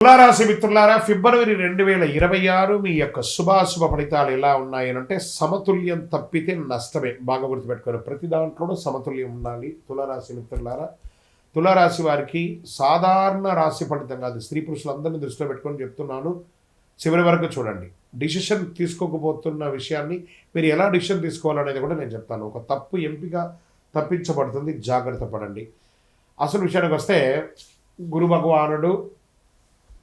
తులారాశి మిత్రులారా, ఫిబ్రవరి 2026 మీ యొక్క శుభాశుభ ఫలితాలు ఎలా ఉన్నాయనంటే సమతుల్యం తప్పితే నష్టమే. బాగా గుర్తుపెట్టుకోరు, ప్రతి దాంట్లోనూ సమతుల్యం ఉండాలి. తులారాశి మిత్రులారా, తులారాశి వారికి సాధారణ రాశి ఫలితం కాదు, స్త్రీ పురుషులందరినీ దృష్టిలో పెట్టుకొని చెప్తున్నాను. చివరి వరకు చూడండి. డిసిషన్ తీసుకోకపోతున్న విషయాన్ని మీరు ఎలా డిసిషన్ తీసుకోవాలనేది కూడా నేను చెప్తాను. ఒక తప్పు ఎంపిక తప్పించబడుతుంది, జాగ్రత్త పడండి. అసలు విషయానికి వస్తే, గురు భగవానుడు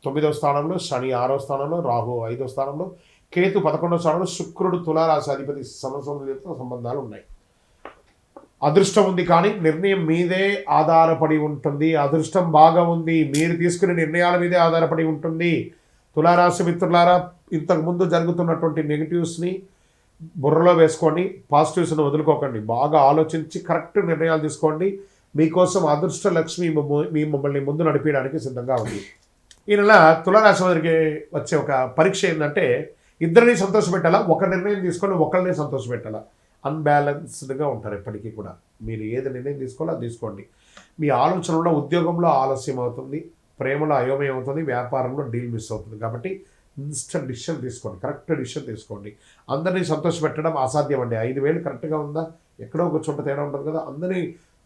9వ స్థానంలో, శని 6వ స్థానంలో, రాహు 5వ స్థానంలో, కేతు 11వ స్థానంలో, శుక్రుడు తులారాశి అధిపతి సంబంధాలు ఉన్నాయి. అదృష్టం ఉంది, కానీ నిర్ణయం మీదే ఆధారపడి ఉంటుంది. అదృష్టం బాగా ఉంది, మీరు తీసుకునే నిర్ణయాల మీదే ఆధారపడి ఉంటుంది. తులారాశి మిత్రులారా, ఇంతకుముందు జరుగుతున్నటువంటి నెగిటివ్స్ని బుర్రలో వేసుకోండి, పాజిటివ్స్ని వదులుకోకండి. బాగా ఆలోచించి కరెక్ట్ నిర్ణయాలు తీసుకోండి. మీకోసం అదృష్ట లక్ష్మి మిమ్మల్ని ముందు నడిపించడానికి సిద్ధంగా ఉంది. ఈ నెల తులారాశి వారికి వచ్చే ఒక పరీక్ష ఏంటంటే, ఇద్దరిని సంతోషపెట్టాలా, ఒక నిర్ణయం తీసుకొని ఒకరిని సంతోషపెట్టాలా. అన్బ్యాలెన్స్డ్గా ఉంటారు ఎప్పటికీ కూడా. మీరు ఏది నిర్ణయం తీసుకోవాలో అది తీసుకోండి. మీ ఆలోచనలో ఉద్యోగంలో ఆలస్యం అవుతుంది, ప్రేమలో అయోమయం అవుతుంది, వ్యాపారంలో డీల్ మిస్ అవుతుంది. కాబట్టి ఇన్స్టెంట్ డిసిషన్ తీసుకోండి, కరెక్ట్ డిసిషన్ తీసుకోండి. అందరినీ సంతోషపెట్టడం అసాధ్యం అండి. 5,000 కరెక్ట్గా ఉందా, ఎక్కడో ఒక చోట తేడా ఉంటుంది కదా. అందరి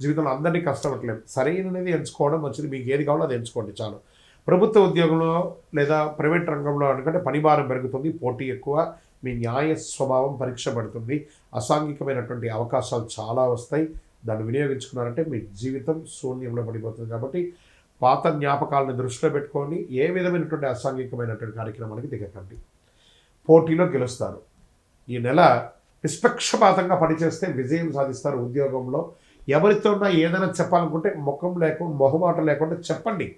జీవితంలో అందరినీ కష్టపడలేము. సరైనది ఎంచుకోవడం మంచిది. మీకు ఏది కావాలో అది ఎంచుకోండి చాలు. ప్రభుత్వ ఉద్యోగంలో లేదా ప్రైవేట్ రంగంలో అనుకంటే పనిభారం పెరుగుతుంది, పోటీ ఎక్కువ, మీ న్యాయ స్వభావం పరీక్ష పడుతుంది. అసాంఘికమైనటువంటి అవకాశాలు చాలా వస్తాయి. దాన్ని వినియోగించుకున్నారంటే మీ జీవితం శూన్యంలో పడిపోతుంది. కాబట్టి పాత జ్ఞాపకాలను దృష్టిలో పెట్టుకొని ఏ విధమైనటువంటి అసాంఘికమైనటువంటి కార్యక్రమానికి దిగకండి. పోటీలో గెలుస్తారు. ఈ నెల నిష్పక్షపాతంగా పనిచేస్తే విజయం సాధిస్తారు. ఉద్యోగంలో ఎవరితో ఏదైనా చెప్పాలనుకుంటే మొహమాట లేకుండా చెప్పండి,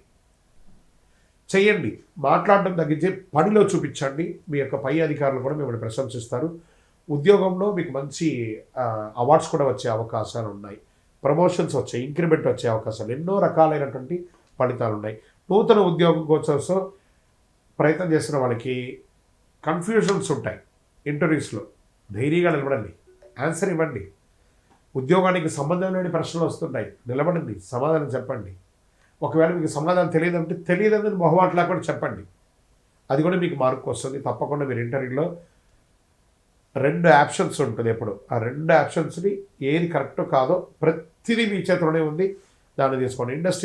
చేయండి. మాట్లాడడం తగ్గించి పనిలో చూపించండి. మీ యొక్క పై అధికారులు కూడా మిమ్మల్ని ప్రశంసిస్తారు. ఉద్యోగంలో మీకు మంచి అవార్డ్స్ కూడా వచ్చే అవకాశాలు ఉన్నాయి. ప్రమోషన్స్ వచ్చాయి, ఇంక్రిమెంట్ వచ్చే అవకాశాలు, ఎన్నో రకాలైనటువంటి ఫలితాలు ఉన్నాయి. నూతన ఉద్యోగం కోసం ప్రయత్నం చేస్తున్న వాళ్ళకి కన్ఫ్యూజన్స్ ఉంటాయి. ఇంటర్వ్యూస్లో ధైర్యంగా నిలబడండి, ఆన్సర్ ఇవ్వండి. ఉద్యోగానికి సంబంధం లేని ప్రశ్నలు వస్తుంటాయి, నిలబడండి, సమాధానం చెప్పండి. ఒకవేళ మీకు సమాధానం తెలియదని మొహమాట లేకుండా చెప్పండి. అది కూడా మీకు మార్కు వస్తుంది. తప్పకుండా మీరు ఇంటర్వ్యూలో 2 ఆప్షన్స్ ఉంటుంది ఎప్పుడు. ఆ 2 ఆప్షన్స్ని ఏది కరెక్టో కాదో ప్రతిదీ మీ చేతిలోనే ఉంది, దాన్ని తీసుకోండి. ఇండస్ట్రీ